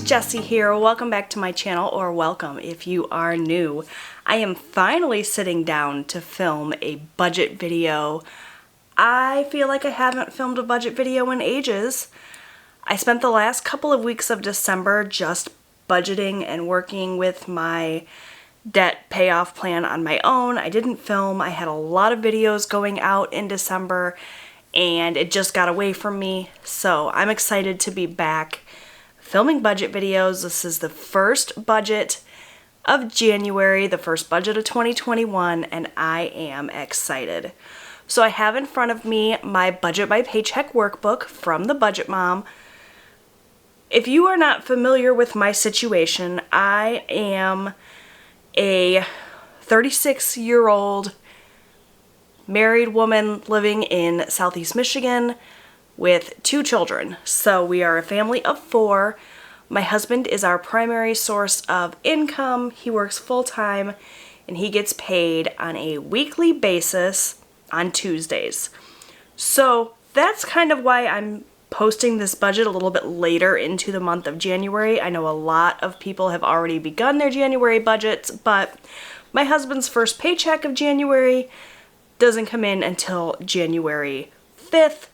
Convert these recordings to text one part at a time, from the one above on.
Jessie here. Welcome back to my channel, or welcome if you are new. I am finally sitting down to film a budget video. I feel like I haven't filmed a budget video in ages. I spent the last couple of weeks of December just budgeting and working with my debt payoff plan on my own. I didn't film. I had a lot of videos going out in December and it just got away from me. So I'm excited to be back filming budget videos. This is the first budget of January, the first budget of 2021, and I am excited. So I have in front of me my Budget by Paycheck workbook from the Budget Mom. If you are not familiar with my situation, I am a 36-year-old married woman living in Southeast Michigan with 2 children. So we are a family of 4. My husband is our primary source of income. He works full-time and he gets paid on a weekly basis on Tuesdays. So that's kind of why I'm posting this budget a little bit later into the month of January. I know a lot of people have already begun their January budgets, but my husband's first paycheck of January doesn't come in until January 5th.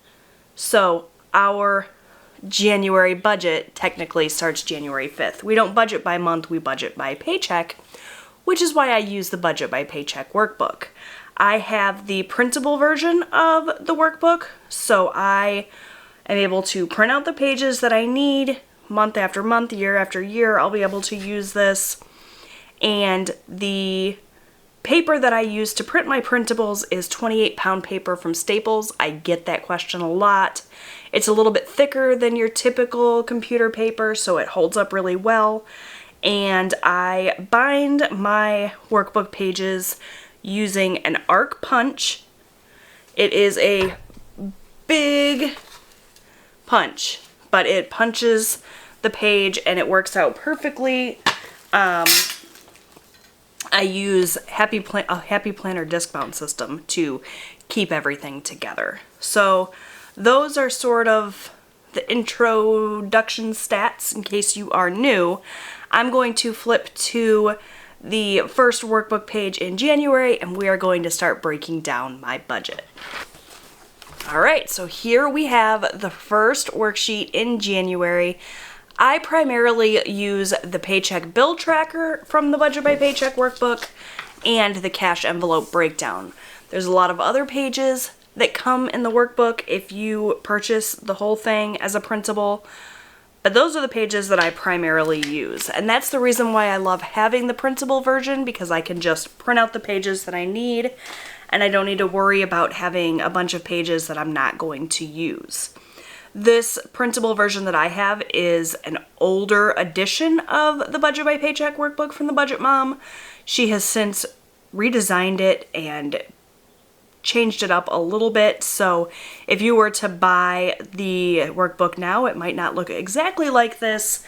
So our January budget technically starts January 5th. We don't budget by month, we budget by paycheck, which is why I use the Budget by Paycheck workbook. I have the printable version of the workbook, so I am able to print out the pages that I need month after month, year after year. I'll be able to use this. And the paper that I use to print my printables is 28-pound paper from Staples. I get that question a lot. It's a little bit thicker than your typical computer paper, so it holds up really well. And I bind my workbook pages using an arc punch. It is a big punch, but it punches the page and it works out perfectly. I use a Happy Planner disc mount system to keep everything together. So those are sort of the introduction stats in case you are new. I'm going to flip to the first workbook page in January and we are going to start breaking down my budget. Alright, so here we have the first worksheet in January. I primarily use the paycheck bill tracker from the Budget by Paycheck workbook and the cash envelope breakdown. There's a lot of other pages that come in the workbook if you purchase the whole thing as a printable, but those are the pages that I primarily use. And that's the reason why I love having the printable version, because I can just print out the pages that I need and I don't need to worry about having a bunch of pages that I'm not going to use. This printable version that I have is an older edition of the Budget by Paycheck workbook from the Budget Mom. She has since redesigned it and changed it up a little bit, so if you were to buy the workbook now, it might not look exactly like this,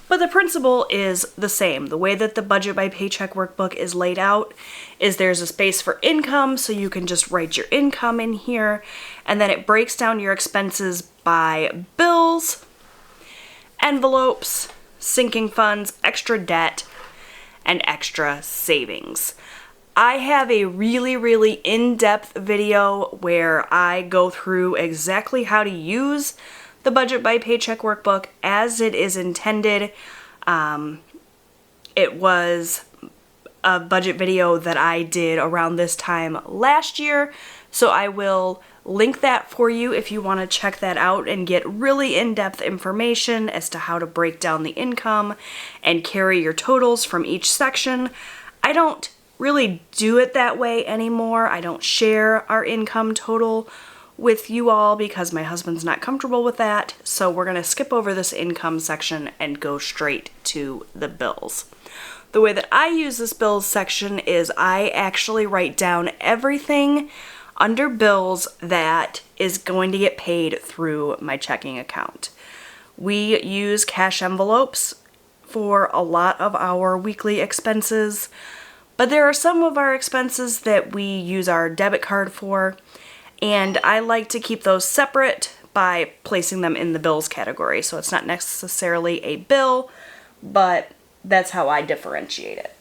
but the principle is the same. The way that the Budget by Paycheck workbook is laid out is there's a space for income, so you can just write your income in here, and then it breaks down your expenses by bills, envelopes, sinking funds, extra debt, and extra savings. I have a really in-depth video where I go through exactly how to use the Budget by Paycheck workbook as it is intended. It was a budget video that I did around this time last year, so I will link that for you if you want to check that out and get really in-depth information as to how to break down the income and carry your totals from each section. I don't really do it that way anymore. I don't share our income total with you all because my husband's not comfortable with that, so we're going to skip over this income section and go straight to the bills. The way that I use this bills section is I actually write down everything under bills that is going to get paid through my checking account. We use cash envelopes for a lot of our weekly expenses, but there are some of our expenses that we use our debit card for, and I like to keep those separate by placing them in the bills category. So it's not necessarily a bill, but that's how I differentiate it.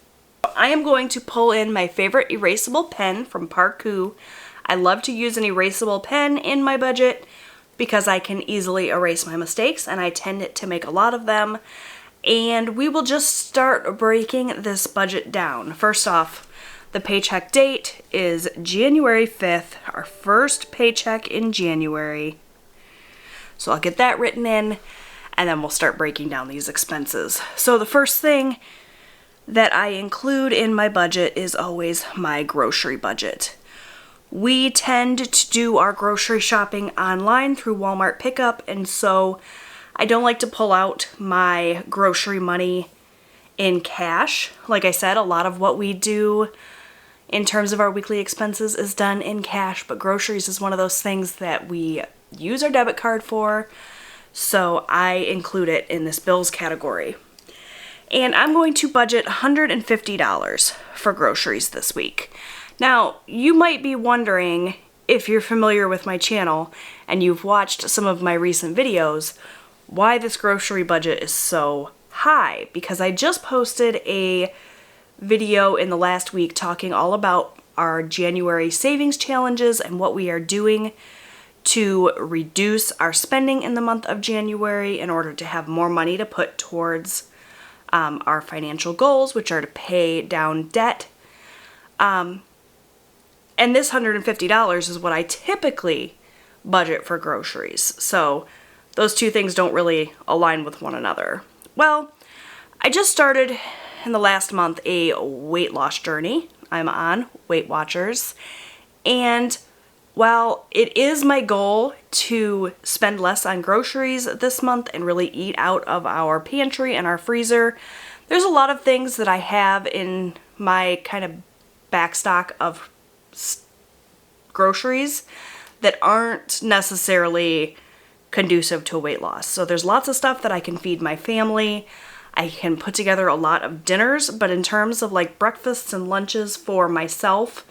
I am going to pull in my favorite erasable pen from Parkoo. I love to use an erasable pen in my budget because I can easily erase my mistakes, and I tend to make a lot of them. And we will just start breaking this budget down. First off, the paycheck date is January 5th, our first paycheck in January. So I'll get that written in, and then we'll start breaking down these expenses. So the first thing that I include in my budget is always my grocery budget. We tend to do our grocery shopping online through Walmart pickup, and so I don't like to pull out my grocery money in cash. Like I said, a lot of what we do in terms of our weekly expenses is done in cash, but groceries is one of those things that we use our debit card for, so I include it in this bills category. And I'm going to budget $150 for groceries this week. Now, you might be wondering, if you're familiar with my channel and you've watched some of my recent videos, why this grocery budget is so high. Because I just posted a video in the last week talking all about our January savings challenges and what we are doing to reduce our spending in the month of January in order to have more money to put towards our financial goals, which are to pay down debt. And this $150 is what I typically budget for groceries. So those two things don't really align with one another. Well, I just started in the last month a weight loss journey. I'm on Weight Watchers. And while it is my goal to spend less on groceries this month and really eat out of our pantry and our freezer, there's a lot of things that I have in my kind of backstock of groceries that aren't necessarily conducive to weight loss. So there's lots of stuff that I can feed my family. I can put together a lot of dinners, but in terms of like breakfasts and lunches for myself,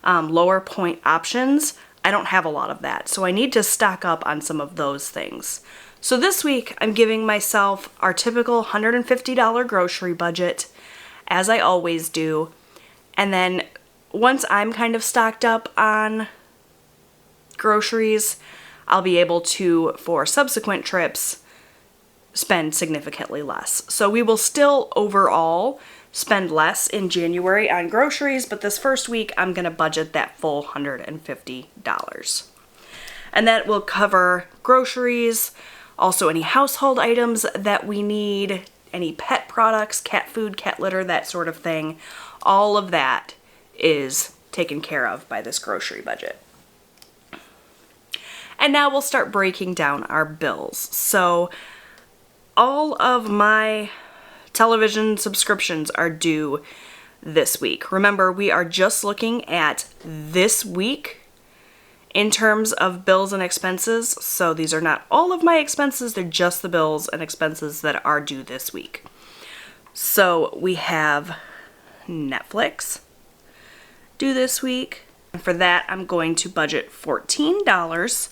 lower point options, I don't have a lot of that. So I need to stock up on some of those things. So this week I'm giving myself our typical $150 grocery budget, as I always do. And then once I'm kind of stocked up on groceries, I'll be able to, for subsequent trips, spend significantly less. So we will still overall spend less in January on groceries, but this first week I'm going to budget that full $150. And that will cover groceries, also any household items that we need, any pet products, cat food, cat litter, that sort of thing. All of that is taken care of by this grocery budget. And now we'll start breaking down our bills. So all of my television subscriptions are due this week. Remember, we are just looking at this week in terms of bills and expenses. So these are not all of my expenses, they're just the bills and expenses that are due this week. So we have Netflix due this week. And for that, I'm going to budget $14.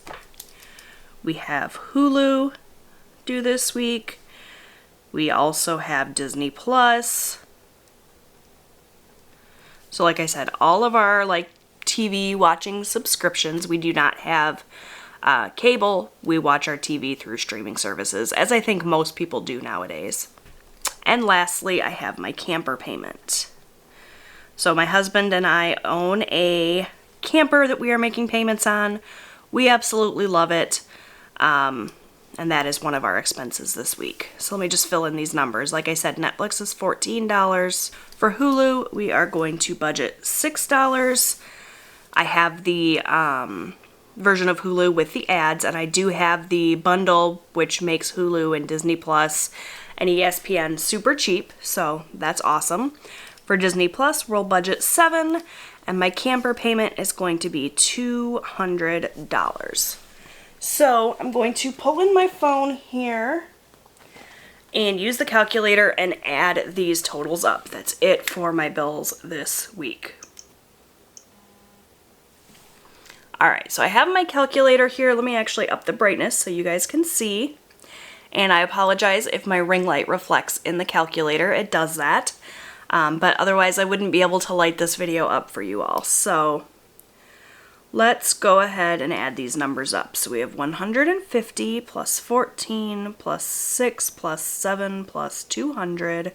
We have Hulu due this week. We also have Disney Plus. So like I said, all of our like TV watching subscriptions, we do not have cable. We watch our TV through streaming services, as I think most people do nowadays. And lastly, I have my camper payment. So my husband and I own a camper that we are making payments on. We absolutely love it. And that is one of our expenses this week. So let me just fill in these numbers. Like I said, Netflix is $14. For Hulu, we are going to budget $6. I have the version of Hulu with the ads, and I do have the bundle, which makes Hulu and Disney Plus and ESPN super cheap, so that's awesome. For Disney Plus, we'll budget $7, and my camper payment is going to be $200. So I'm going to pull in my phone here and use the calculator and add these totals up. That's it for my bills this week. Alright, so I have my calculator here. Let me actually up the brightness so you guys can see. And I apologize if my ring light reflects in the calculator. It does that. But otherwise I wouldn't be able to light this video up for you all. So let's go ahead and add these numbers up. So we have 150 plus 14 plus 6 plus 7 plus 200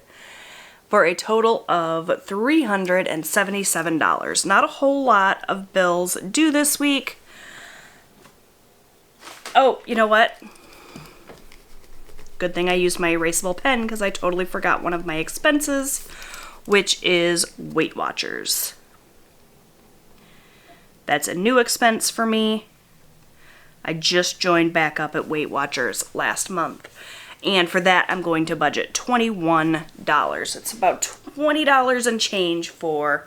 for a total of $377. Not a whole lot of bills due this week. Oh, you know what? Good thing I used my erasable pen because I totally forgot one of my expenses, which is Weight Watchers. That's a new expense for me. I just joined back up at Weight Watchers last month. And for that, I'm going to budget $21. It's about $20 and change for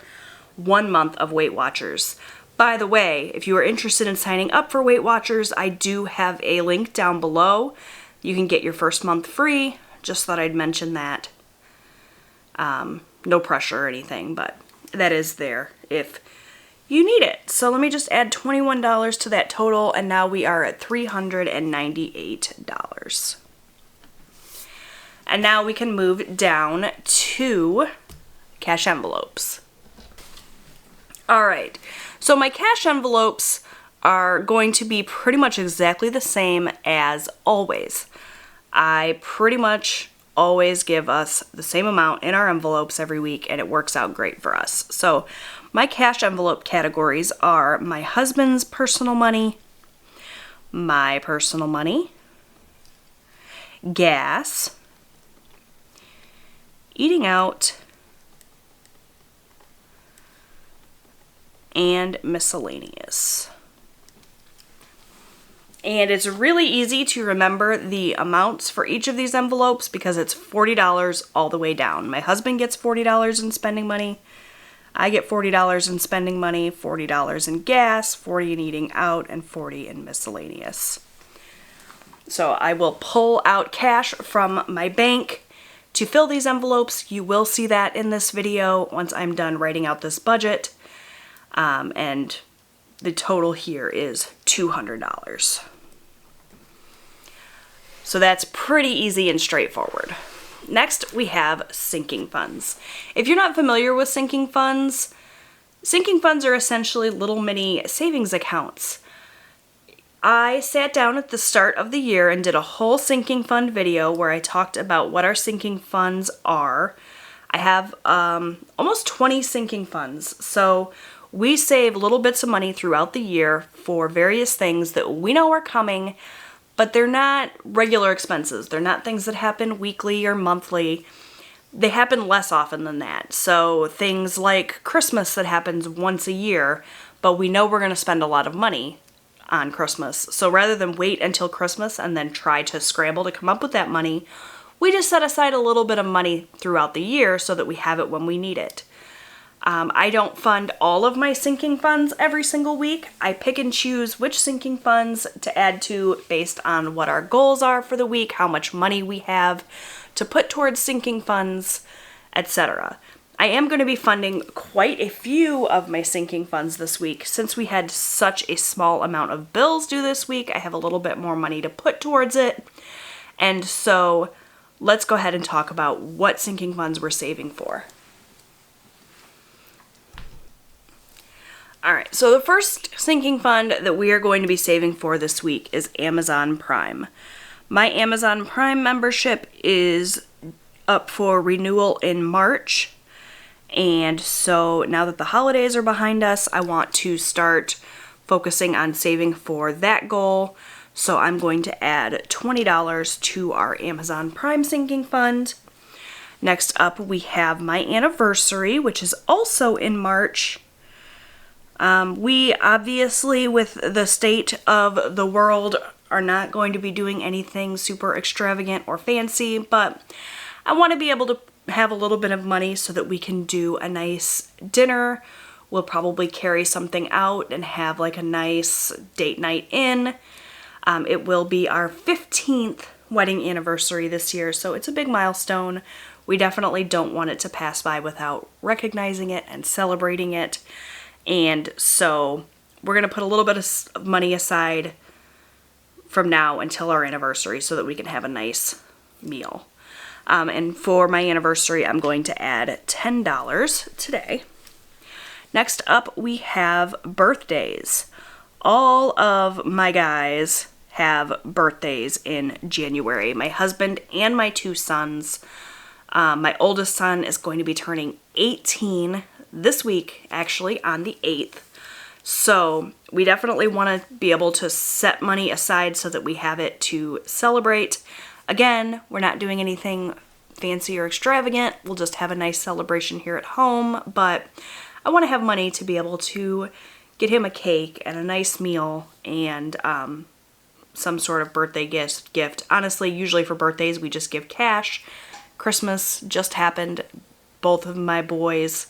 1 month of Weight Watchers. By the way, if you are interested in signing up for Weight Watchers, I do have a link down below. You can get your first month free. Just thought I'd mention that. No pressure or anything, but that is there if you need it. So let me just add $21 to that total, and now we are at $398. And now we can move down to cash envelopes. All right, so my cash envelopes are going to be pretty much exactly the same as always. I pretty much always give us the same amount in our envelopes every week, and it works out great for us. So my cash envelope categories are my husband's personal money, my personal money, gas, eating out, and miscellaneous. And it's really easy to remember the amounts for each of these envelopes because it's $40 all the way down. My husband gets $40 in spending money. I get $40 in spending money, $40 in gas, $40 in eating out, and $40 in miscellaneous. So I will pull out cash from my bank to fill these envelopes. You will see that in this video once I'm done writing out this budget. And the total here is $200. So that's pretty easy and straightforward. Next, we have sinking funds. If you're not familiar with sinking funds are essentially little mini savings accounts. I sat down at the start of the year and did a whole sinking fund video where I talked about what our sinking funds are. I have almost 20 sinking funds. So we save little bits of money throughout the year for various things that we know are coming, but they're not regular expenses. They're not things that happen weekly or monthly. They happen less often than that. So things like Christmas that happens once a year, but we know we're going to spend a lot of money on Christmas. So rather than wait until Christmas and then try to scramble to come up with that money, we just set aside a little bit of money throughout the year so that we have it when we need it. I don't fund all of my sinking funds every single week. I pick and choose which sinking funds to add to based on what our goals are for the week, how much money we have to put towards sinking funds, etc. I am going to be funding quite a few of my sinking funds this week. Since we had such a small amount of bills due this week, I have a little bit more money to put towards it. And so let's go ahead and talk about what sinking funds we're saving for. Alright, so the first sinking fund that we are going to be saving for this week is Amazon Prime. My Amazon Prime membership is up for renewal in March, and so now that the holidays are behind us, I want to start focusing on saving for that goal, so I'm going to add $20 to our Amazon Prime sinking fund. Next up, we have my anniversary, which is also in March. We obviously, with the state of the world, are not going to be doing anything super extravagant or fancy, but I want to be able to have a little bit of money so that we can do a nice dinner. We'll probably carry something out and have like a nice date night in. It will be our 15th wedding anniversary this year, so it's a big milestone. We definitely don't want it to pass by without recognizing it and celebrating it. And so we're going to put a little bit of money aside from now until our anniversary so that we can have a nice meal. And for my anniversary, I'm going to add $10 today. Next up, we have birthdays. All of my guys have birthdays in January. My husband and my 2 sons. My oldest son is going to be turning 18 this week, actually, on the 8th. So we definitely want to be able to set money aside so that we have it to celebrate. Again, we're not doing anything fancy or extravagant. We'll just have a nice celebration here at home, but I want to have money to be able to get him a cake and a nice meal and some sort of birthday gift. Honestly, usually for birthdays, we just give cash. Christmas just happened. Both of my boys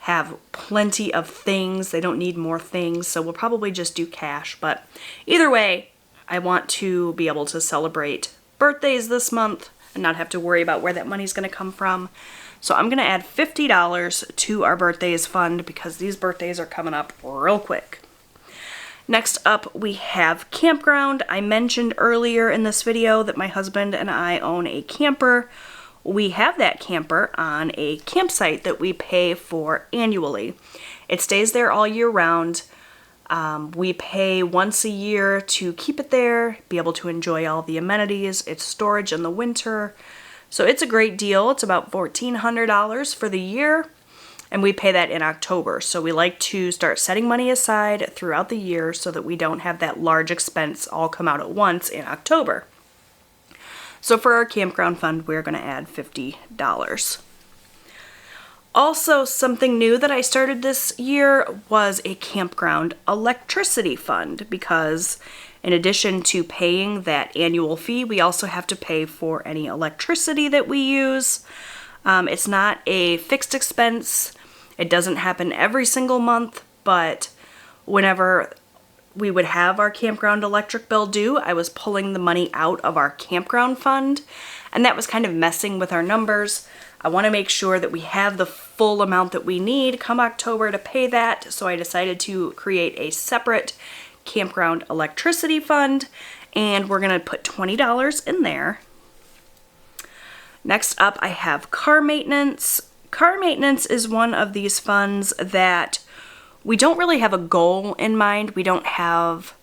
have plenty of things. They don't need more things, so we'll probably just do cash. But either way, I want to be able to celebrate birthdays this month and not have to worry about where that money's going to come from. So I'm going to add $50 to our birthdays fund because these birthdays are coming up real quick. Next up, we have campground. I mentioned earlier in this video that my husband and I own a camper. We have that camper on a campsite that we pay for annually. It stays there all year round. We pay once a year to keep it there, be able to enjoy all the amenities. It's storage in the winter. So it's a great deal. It's about $1,400 for the year, and we pay that in October. So we like to start setting money aside throughout the year so that we don't have that large expense all come out at once in October. So for our campground fund, we're going to add $50. Also, something new that I started this year was a campground electricity fund, because in addition to paying that annual fee, we also have to pay for any electricity that we use. It's not a fixed expense. It doesn't happen every single month, but whenever we would have our campground electric bill due, I was pulling the money out of our campground fund, and that was kind of messing with our numbers. I want to make sure that we have the full amount that we need come October to pay that, so I decided to create a separate campground electricity fund, and we're going to put $20 in there. Next up, I have car maintenance. Car maintenance is one of these funds that we don't really have a goal in mind. We don't have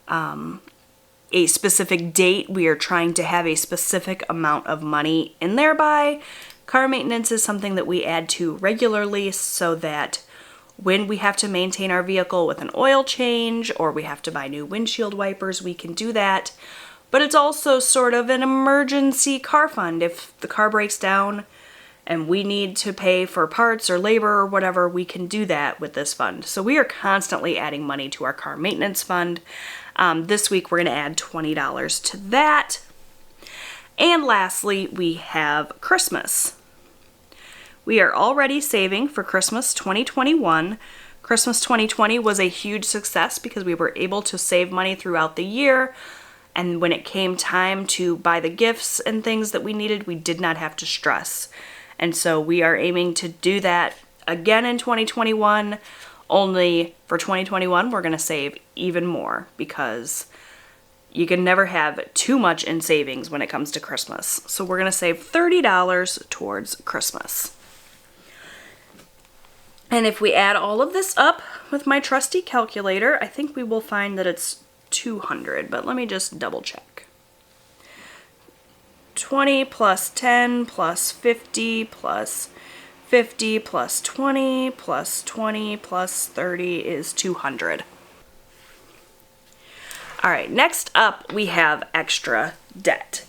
a specific date. We are trying to have a specific amount of money in there by. Car maintenance is something that we add to regularly so that when we have to maintain our vehicle with an oil change or we have to buy new windshield wipers, we can do that. But it's also sort of an emergency car fund. If the car breaks down and we need to pay for parts or labor or whatever, we can do that with this fund. So we are constantly adding money to our car maintenance fund. This week we're going to add $20 to that. And lastly, we have Christmas. We are already saving for Christmas 2021. Christmas 2020 was a huge success because we were able to save money throughout the year. And when it came time to buy the gifts and things that we needed, we did not have to stress. And so we are aiming to do that again in 2021. Only for 2021, we're going to save even more because you can never have too much in savings when it comes to Christmas. So we're going to save $30 towards Christmas. And if we add all of this up with my trusty calculator, I think we will find that it's 200, but let me just double check. 20 plus 10 plus 50 plus 50 plus 20 plus 20 plus 30 is 200. All right, next up we have extra debt.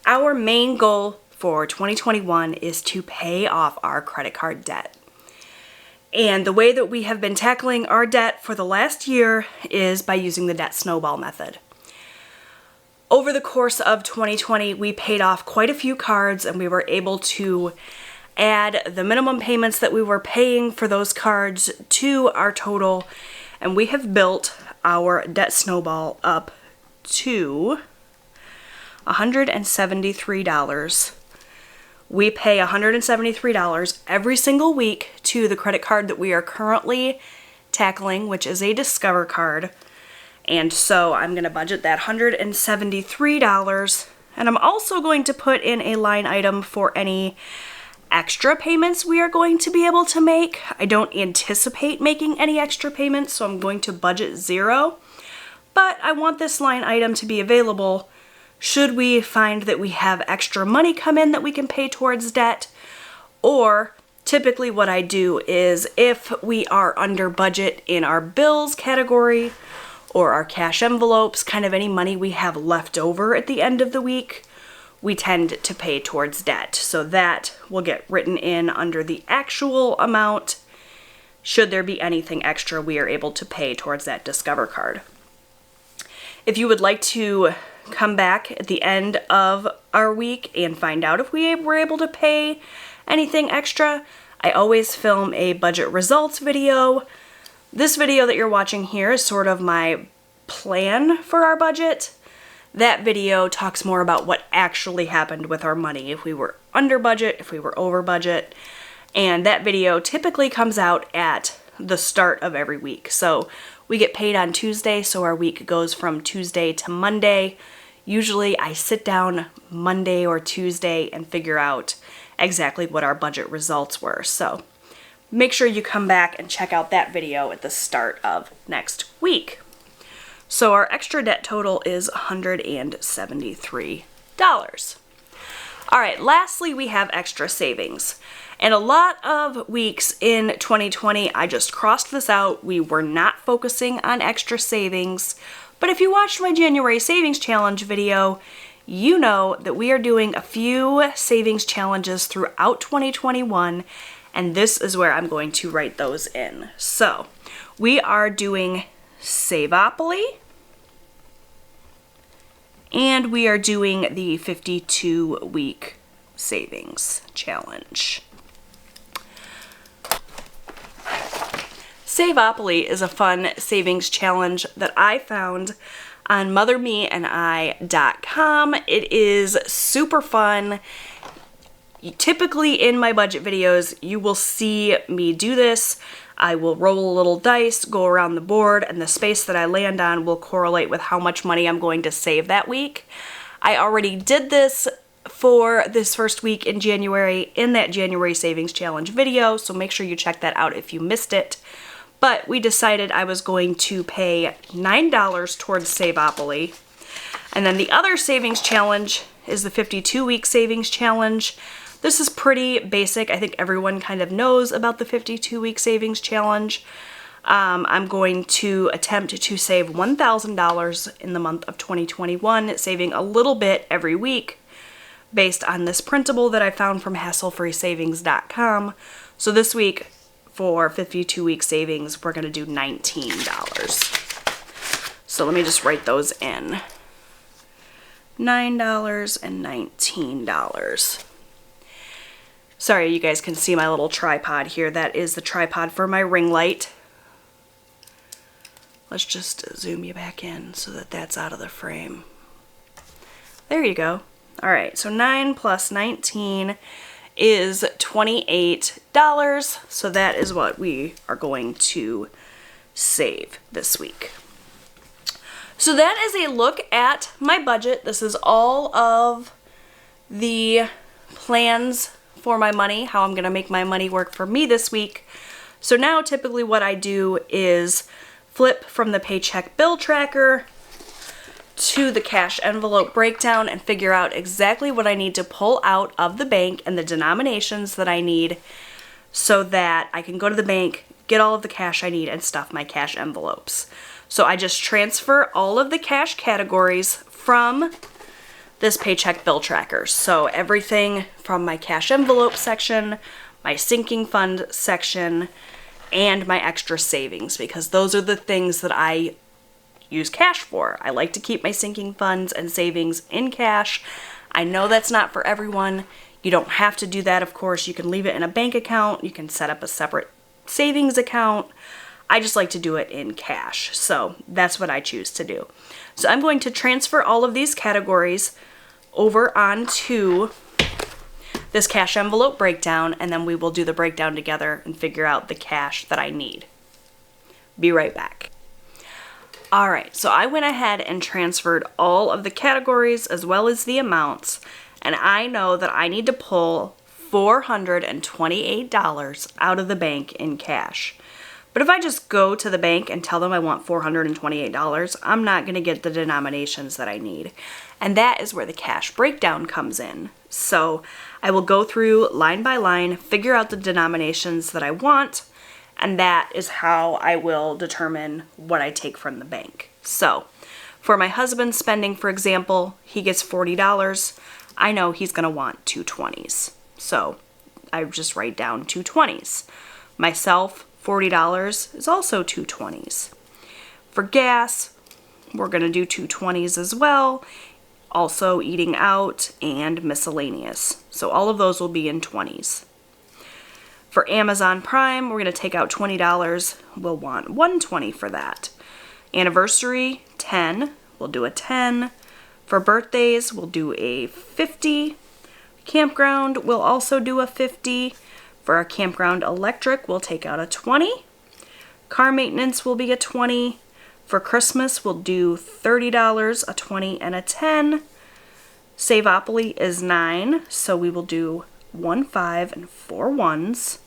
Our main goal for 2021 is to pay off our credit card debt. And the way that we have been tackling our debt for the last year is by using the debt snowball method. Over the course of 2020, we paid off quite a few cards and we were able to add the minimum payments that we were paying for those cards to our total, and we have built our debt snowball up to $173. We pay $173 every single week to the credit card that we are currently tackling, which is a Discover card. And so I'm going to budget that $173. And I'm also going to put in a line item for any extra payments we are going to be able to make. I don't anticipate making any extra payments, so I'm going to budget $0. But I want this line item to be available should we find that we have extra money come in that we can pay towards debt. Or typically what I do is if we are under budget in our bills category or our cash envelopes, kind of any money we have left over at the end of the week, we tend to pay towards debt. So that will get written in under the actual amount should there be anything extra we are able to pay towards that Discover card. If you would like to come back at the end of our week and find out if we were able to pay anything extra, I always film a budget results video. This video that you're watching here is sort of my plan for our budget. That video talks more about what actually happened with our money, if we were under budget, if we were over budget, and that video typically comes out at the start of every week. So we get paid on Tuesday, so our week goes from Tuesday to Monday. Usually I sit down Monday or Tuesday and figure out exactly what our budget results were. So make sure you come back and check out that video at the start of next week. So our extra debt total is $173. All right, lastly, we have extra savings. And a lot of weeks in 2020, I just crossed this out. We were not focusing on extra savings. But if you watched my January Savings Challenge video, you know that we are doing a few savings challenges throughout 2021, and this is where I'm going to write those in. So we are doing Savopoly, and we are doing the 52-week savings challenge. Savopoly is a fun savings challenge that I found on mothermeandI.com. It is super fun. Typically in my budget videos, you will see me do this. I will roll a little dice, go around the board, and the space that I land on will correlate with how much money I'm going to save that week. I already did this for this first week in January in that January Savings Challenge video, so make sure you check that out if you missed it. But we decided I was going to pay $9 towards Savopoly. And then the other savings challenge is the 52-week savings challenge. This is pretty basic. I think everyone kind of knows about the 52-week savings challenge. I'm going to attempt to save $1,000 in the month of 2021, saving a little bit every week based on this printable that I found from hasslefreesavings.com. So this week, for 52-week savings, we're going to do $19. So let me just write those in. $9 and $19. Sorry, you guys can see my little tripod here. That is the tripod for my ring light. Let's just zoom you back in so that that's out of the frame. There you go. All right, so 9 plus 19 is $28. So that is what we are going to save this week. So that is a look at my budget. This is all of the plans for my money, how I'm gonna make my money work for me this week. So now typically what I do is flip from the Paycheck bill tracker to the cash envelope breakdown and figure out exactly what I need to pull out of the bank and the denominations that I need so that I can go to the bank, get all of the cash I need, and stuff my cash envelopes. So I just transfer all of the cash categories from this Paycheck bill tracker. So everything from my cash envelope section, my sinking fund section, and my extra savings, because those are the things that I use cash for. I like to keep my sinking funds and savings in cash. I know that's not for everyone. You don't have to do that, of course. You can leave it in a bank account. You can set up a separate savings account. I just like to do it in cash. So that's what I choose to do. So I'm going to transfer all of these categories over onto this cash envelope breakdown, and then we will do the breakdown together and figure out the cash that I need. Be right back. All right, so I went ahead and transferred all of the categories as well as the amounts, and I know that I need to pull $428 out of the bank in cash. But if I just go to the bank and tell them I want $428, I'm not going to get the denominations that I need. And that is where the cash breakdown comes in. So I will go through line by line, figure out the denominations that I want, and that is how I will determine what I take from the bank. So for my husband's spending, for example, he gets $40. I know he's going to want two 20s. So I just write down two 20s. Myself, $40 is also two 20s. For gas, we're going to do two 20s as well. Also eating out and miscellaneous. So all of those will be in 20s. For Amazon Prime, we're going to take out $20. We'll want $120 for that. Anniversary, 10. We'll do a 10. For birthdays, we'll do a 50. Campground, we'll also do a 50. For our campground electric, we'll take out a 20. Car maintenance will be a 20. For Christmas, we'll do $30, a 20, and a 10. Savopoly is 9, so we will do 1 5 and 4 1s.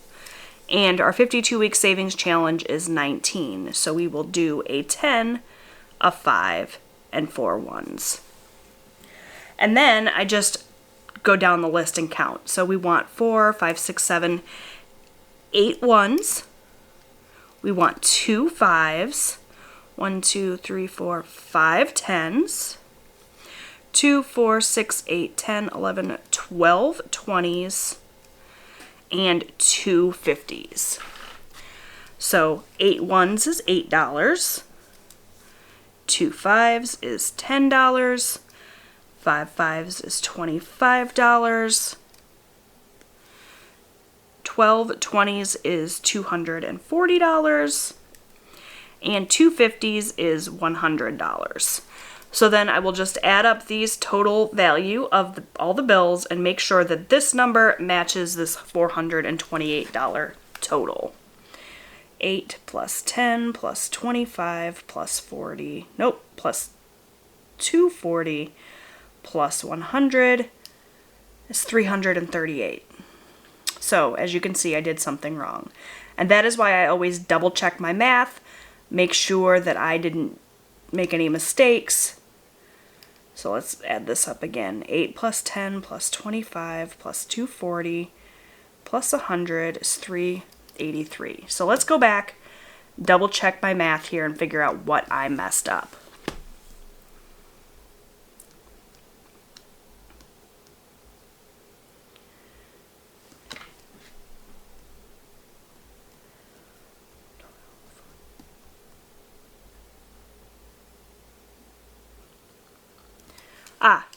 And our 52-week savings challenge is 19, so we will do a 10, a 5, and 4 1s. And then I just go down the list and count. So we want 4, 5, 6, 7, 8 1s. We want 2 5s. 1, 2, 3, 4, 5 10s. 2, 4, 6, 8, 10, 11, 12 20s. And 2 50s. So 8 1s is $8. 2 5s is $10. 5 5s is $25. 12 20s is $240. And 2 50s is $100. So then I will just add up these total value of all the bills and make sure that this number matches this $428 total. 8 plus 10 plus 25 plus 40, nope, plus 240 plus 100 is 338. So as you can see, I did something wrong. And that is why I always double check my math, make sure that I didn't make any mistakes. So let's add this up again. 8 plus 10 plus 25 plus 240 plus 100 is 383. So let's go back, double check my math here, and figure out what I messed up.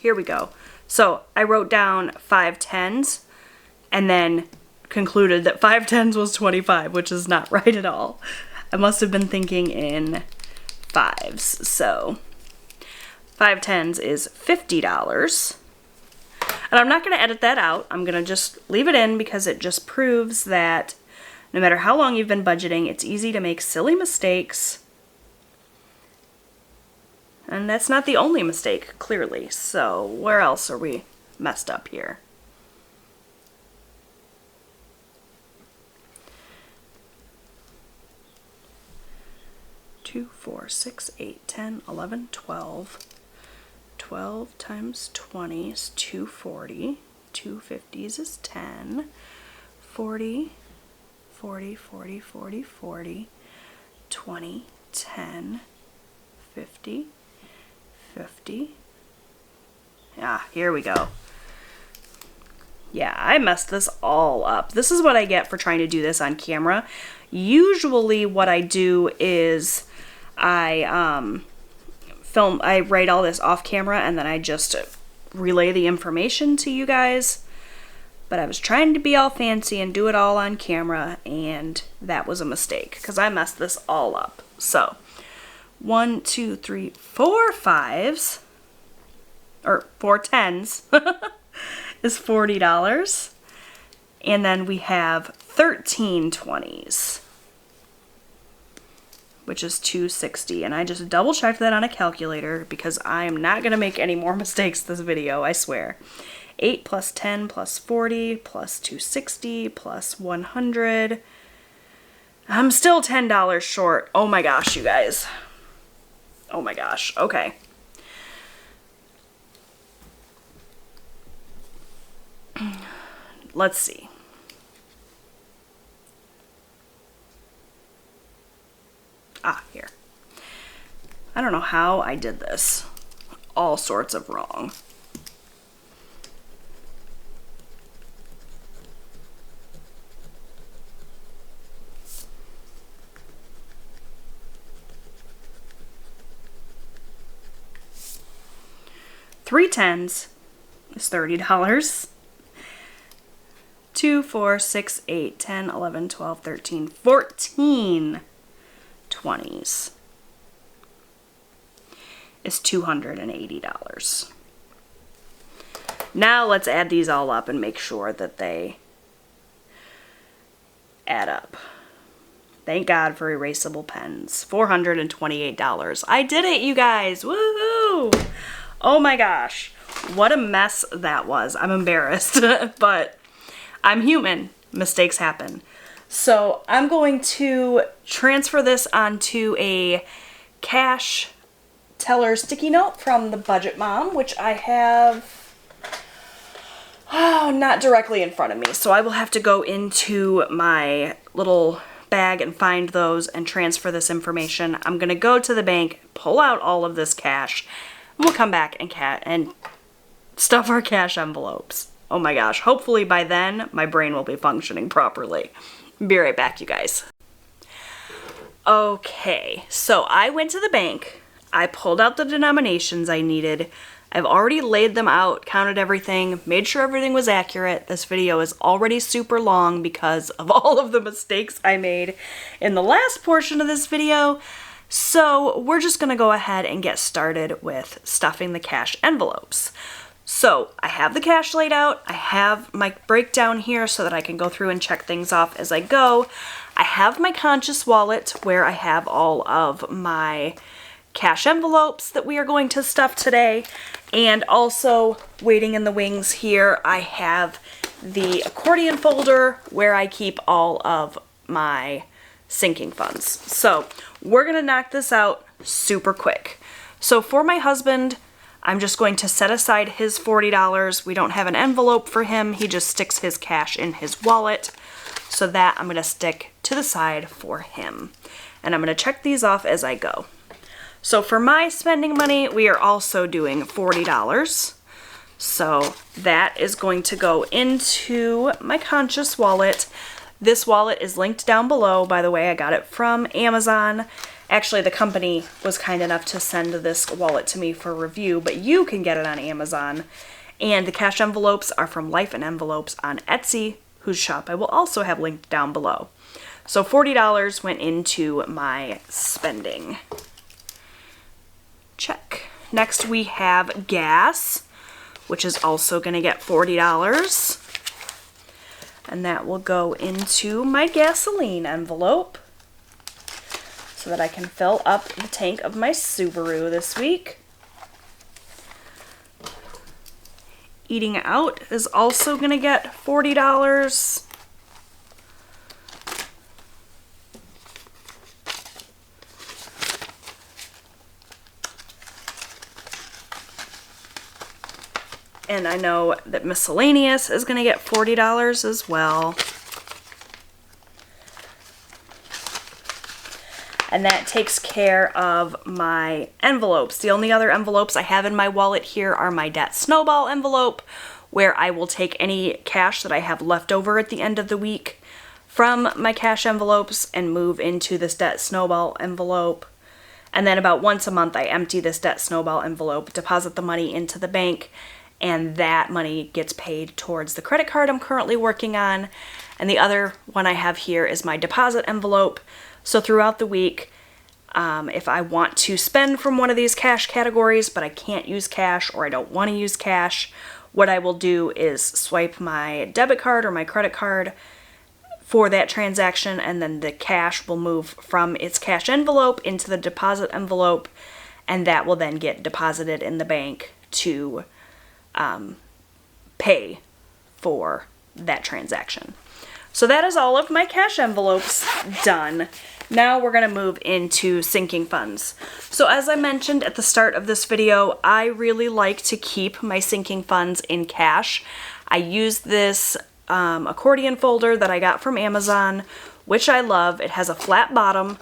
Here we go. So I wrote down 5 10s and then concluded that 5 10s was 25, which is not right at all. I must have been thinking in 5s. So 5 10s is $50. And I'm not going to edit that out. I'm going to just leave it in because it just proves that no matter how long you've been budgeting, it's easy to make silly mistakes. And that's not the only mistake, clearly. So where else are we messed up here? Two, 4, 6, 8, 10, 11, 12. 12 times 20 is 240. 2 50s is 10. 40, 40, 40, 40, 40. 20, 10, 50. 50. Here we go. Yeah, I messed this all up. This is what I get for trying to do this on camera. Usually what I do is I write all this off camera and then I just relay the information to you guys. But I was trying to be all fancy and do it all on camera, and that was a mistake because I messed this all up. So 1, 2, 3, 4 5s, or 4 10s is $40. And then we have 13 20s, which is $2.60. And I just double checked that on a calculator because I am not going to make any more mistakes this video, I swear. 8 plus 10 plus 40 plus $2.60 plus 100. I'm still $10 short. Oh my gosh, you guys. Oh my gosh. Okay. Let's see. Here. I don't know how I did this. All sorts of wrong. Three tens is $30. 2, 4, 6, 8, 10, 11, 12, 13, 14 20s is $280. Now let's add these all up and make sure that they add up. Thank God for erasable pens. $428. I did it, you guys. Woohoo! Oh my gosh. What a mess that was. I'm embarrassed, but I'm human. Mistakes happen. So I'm going to transfer this onto a cash teller sticky note from the Budget Mom, which I have not directly in front of me. So I will have to go into my little bag and find those and transfer this information. I'm going to go to the bank, pull out all of this cash, and we'll come back and stuff our cash envelopes. Oh my gosh. Hopefully by then my brain will be functioning properly. Be right back, you guys. Okay, so I went to the bank. I pulled out the denominations I needed. I've already laid them out, counted everything, made sure everything was accurate. This video is already super long because of all of the mistakes I made in the last portion of this video. So we're just gonna go ahead and get started with stuffing the cash envelopes. So I have the cash laid out. I have my breakdown here so that I can go through and check things off as I go. I have my conscious wallet where I have all of my cash envelopes that we are going to stuff today. And also waiting in the wings here, I have the accordion folder where I keep all of my sinking funds. So we're gonna knock this out super quick. So for my husband, I'm just going to set aside his $40. We don't have an envelope for him. He just sticks his cash in his wallet. So that I'm going to stick to the side for him. And I'm going to check these off as I go. So for my spending money, we are also doing $40. So that is going to go into my conscious wallet. This wallet is linked down below. By the way, I got it from Amazon. Actually, the company was kind enough to send this wallet to me for review, but you can get it on Amazon. And the cash envelopes are from Life in Envelopes on Etsy, whose shop I will also have linked down below. So $40 went into my spending. Check. Next we have gas, which is also going to get $40. And that will go into my gasoline envelope, so that I can fill up the tank of my Subaru this week. Eating out is also gonna get $40. And I know that miscellaneous is gonna get $40 as well. And that takes care of my envelopes. The only other envelopes I have in my wallet here are my debt snowball envelope, where I will take any cash that I have left over at the end of the week from my cash envelopes and move into this debt snowball envelope. And then about once a month, I empty this debt snowball envelope, deposit the money into the bank, and that money gets paid towards the credit card I'm currently working on. And the other one I have here is my deposit envelope. So throughout the week, if I want to spend from one of these cash categories, but I can't use cash or I don't want to use cash, what I will do is swipe my debit card or my credit card for that transaction, and then the cash will move from its cash envelope into the deposit envelope, and that will then get deposited in the bank to pay for that transaction. So that is all of my cash envelopes done. Now we're going to move into sinking funds. So as I mentioned at the start of this video, I really like to keep my sinking funds in cash. I use this accordion folder that I got from Amazon, which I love. It has a flat bottom.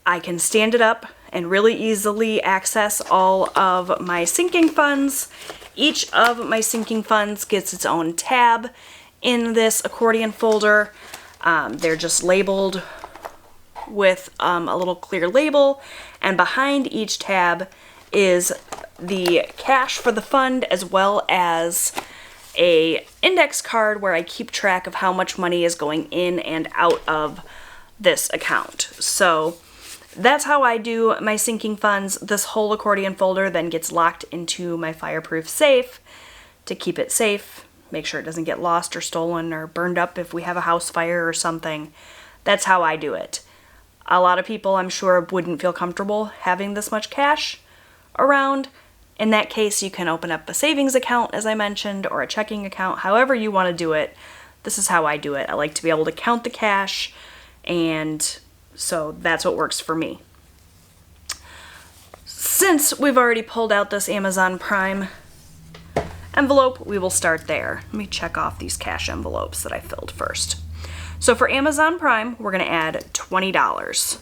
I can stand it up and really easily access all of my sinking funds. Each of my sinking funds gets its own tab in this accordion folder. They're just labeled with a little clear label, and behind each tab is the cash for the fund, as well as a index card where I keep track of how much money is going in and out of this account. So that's how I do my sinking funds. This whole accordion folder then gets locked into my fireproof safe to keep it safe, make sure it doesn't get lost or stolen or burned up if we have a house fire or something. That's how I do it. A lot of people, I'm sure, wouldn't feel comfortable having this much cash around. In that case, you can open up a savings account, as I mentioned, or a checking account, however you want to do it. This is how I do it. I like to be able to count the cash, and so that's what works for me. Since we've already pulled out this Amazon Prime envelope, we will start there. Let me check off these cash envelopes that I filled first. So for Amazon Prime, we're going to add $20.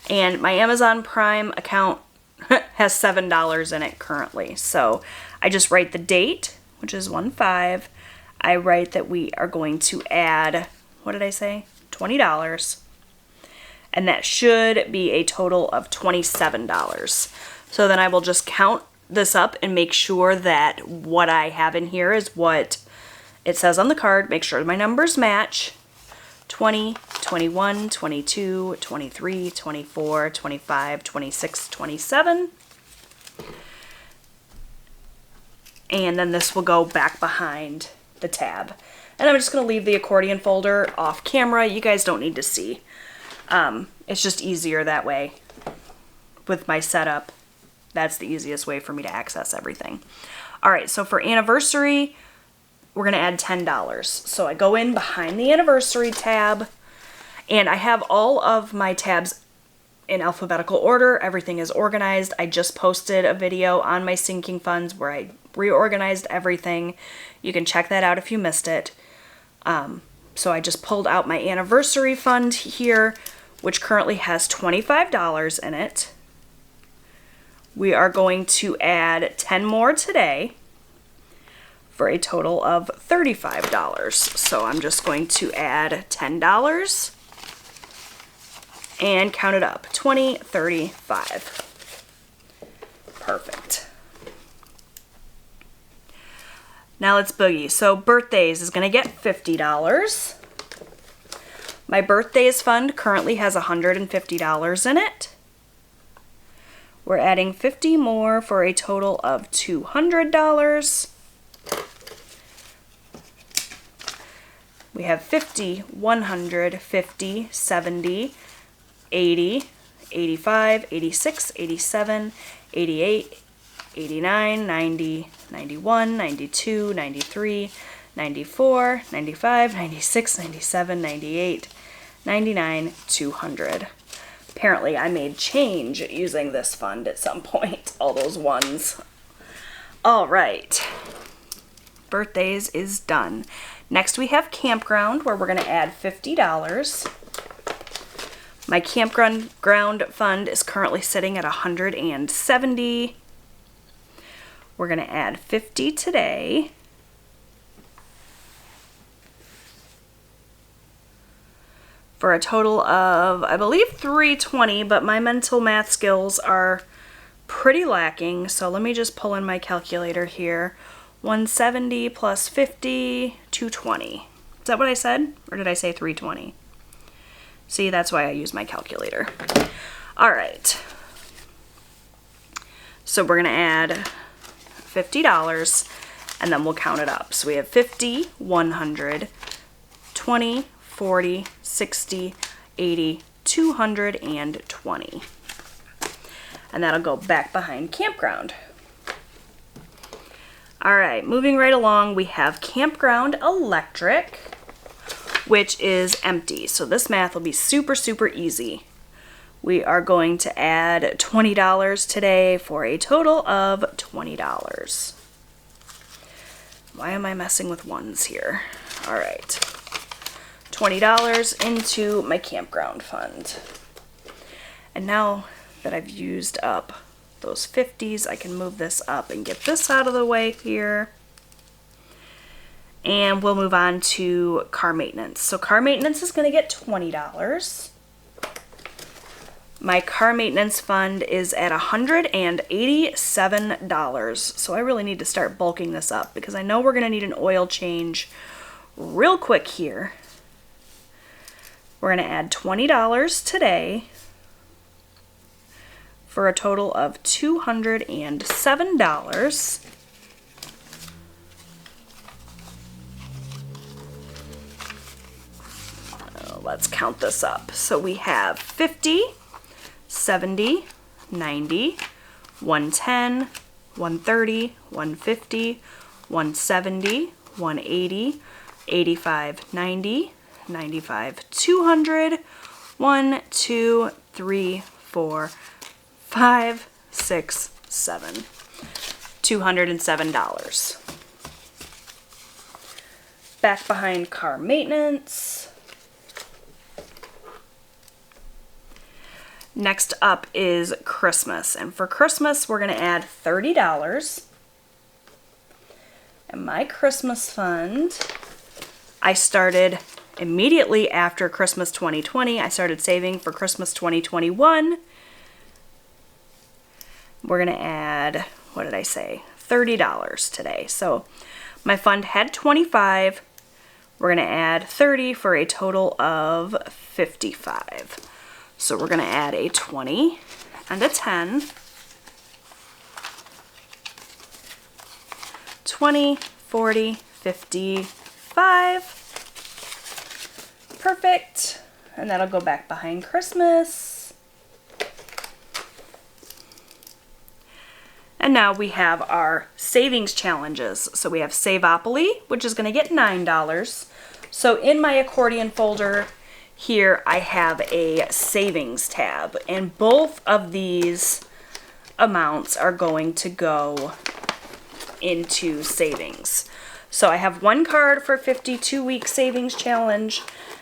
And my Amazon Prime account has $7 in it currently. So I just write the date, which is 1/5. I write that we are going to add, what did I say? $20. And that should be a total of $27. So then I will just count this up and make sure that what I have in here is what it says on the card. Make sure my numbers match. 20, 21, 22, 23, 24, 25, 26, 27. And then this will go back behind the tab. And I'm just going to leave the accordion folder off camera. You guys don't need to see. It's just easier that way with my setup. That's the easiest way for me to access everything. All right, so for anniversary, we're going to add $10. So I go in behind the anniversary tab, and I have all of my tabs in alphabetical order. Everything is organized. I just posted a video on my sinking funds where I reorganized everything. You can check that out if you missed it. So I just pulled out my anniversary fund here, which currently has $25 in it. We are going to add 10 more today for a total of $35. So I'm just going to add $10 and count it up. 20, 35. Perfect. Now let's boogie. So birthdays is going to get $50. My birthdays fund currently has $150 in it. We're adding 50 more for a total of $200. We have 50, 100, 50, 70, 80, 85, 86, 87, 88, 89, 90, 91, 92, 93, 94, 95, 96, 97, 98, 99, 200. Apparently I made change using this fund at some point, all those ones. All right, birthdays is done. Next we have campground, where we're going to add $50. My campground fund is currently sitting at $170. We're going to add 50 today. For a total of, I believe, $320, but my mental math skills are pretty lacking, so let me just pull in my calculator here. 170 plus 50, 220. Is that what I said? Or did I say 320? See, that's why I use my calculator. All right. So we're going to add $50, and then we'll count it up. So we have 50, 100, 20, 40, 60, 80, 220. And that'll go back behind campground. All right, moving right along, we have campground electric, which is empty. So this math will be super, super easy. We are going to add $20 today for a total of $20. Why am I messing with ones here? All right, $20 into my campground fund. And now that I've used up those 50s, I can move this up and get this out of the way here. And we'll move on to car maintenance. So car maintenance is going to get $20. My car maintenance fund is at $187. So I really need to start bulking this up because I know we're going to need an oil change real quick here. We're going to add $20 today for a total of $207. Let's count this up. So we have 50, 70, 90, 110, 130, 150, 170, 180, 85, 90, 95, 200, 1, 2, 3, 4, 5, 6, 7. $207. Back behind car maintenance. Next up is Christmas. And for Christmas, we're going to add $30. And my Christmas fund, I started immediately after Christmas 2020. I started saving for Christmas 2021. We're going to add, what did I say? $30 today. So my fund had 25. We're going to add 30 for a total of 55. So we're going to add a 20 and a 10. 20, 40, 55. Perfect. And that'll go back behind Christmas. And now we have our savings challenges. So we have Savopoly, which is going to get $9. So in my accordion folder here, I have a savings tab, and both of these amounts are going to go into savings. So I have one card for 52-week savings challenge,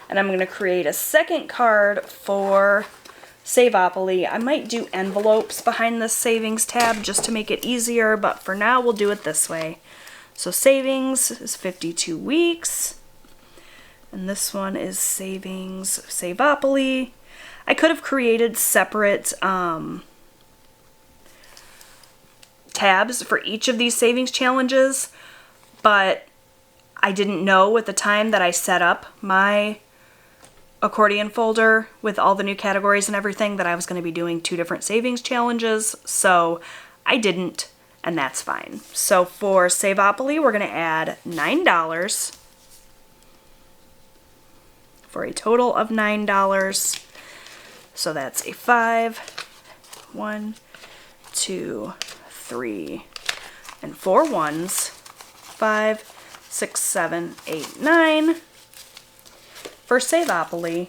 and I'm going to create a second card for Savopoly. I might do envelopes behind this savings tab just to make it easier, but for now we'll do it this way. So savings is 52 weeks. And this one is savings, Savopoly. I could have created separate tabs for each of these savings challenges, but I didn't know at the time that I set up my accordion folder with all the new categories and everything that I was going to be doing 2 different savings challenges, so I didn't, and that's fine. So for Savopoly, we're going to add $9 for a total of $9. So that's a 5, 1, 2, 3, and 4 ones. 5, 6, 7, 8, 9 for Savopoly.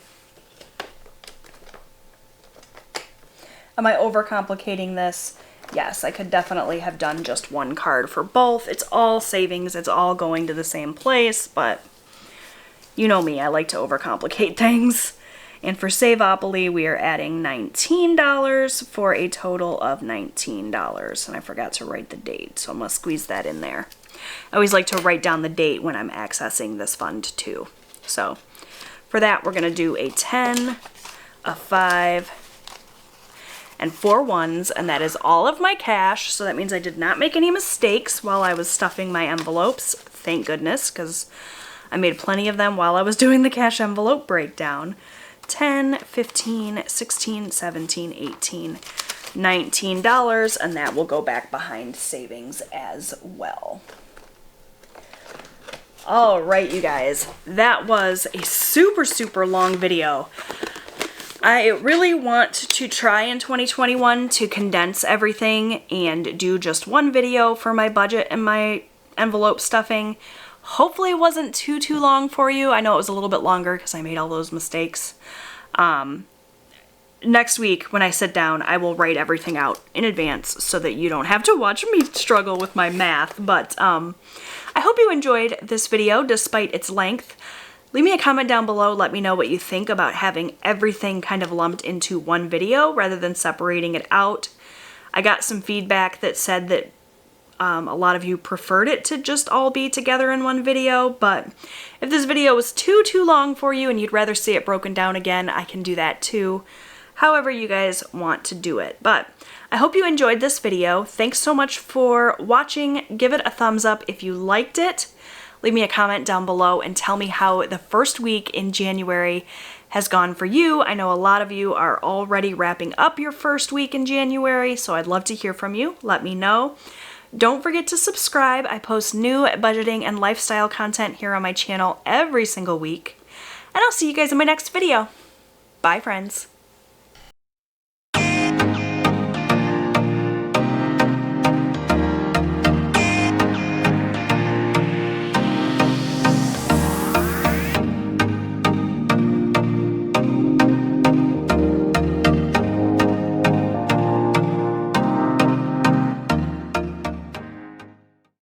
Am I overcomplicating this? Yes, I could definitely have done just one card for both. It's all savings, it's all going to the same place, but you know me, I like to overcomplicate things. And for Savopoly, we are adding $19 for a total of $19. And I forgot to write the date, so I'm going to squeeze that in there. I always like to write down the date when I'm accessing this fund too. So for that, we're going to do a 10, a 5, and 4 ones, and that is all of my cash. So that means I did not make any mistakes while I was stuffing my envelopes. Thank goodness, because I made plenty of them while I was doing the cash envelope breakdown. 10, 15, 16, 17, 18, $19, and that will go back behind savings as well. Alright, you guys, that was a super long video. I really want to try in 2021 to condense everything and do just one video for my budget and my envelope stuffing. Hopefully it wasn't too long for you. I know it was a little bit longer because I made all those mistakes. Next week when I sit down, I will write everything out in advance so that you don't have to watch me struggle with my math. But I hope you enjoyed this video despite its length. Leave me a comment down below, let me know what you think about having everything kind of lumped into one video rather than separating it out. I got some feedback that said that a lot of you preferred it to just all be together in one video, but if this video was too long for you and you'd rather see it broken down again, I can do that too. However you guys want to do it. But I hope you enjoyed this video. Thanks so much for watching. Give it a thumbs up if you liked it. Leave me a comment down below and tell me how the first week in January has gone for you. I know a lot of you are already wrapping up your first week in January, so I'd love to hear from you. Let me know. Don't forget to subscribe. I post new budgeting and lifestyle content here on my channel every single week. And I'll see you guys in my next video. Bye, friends.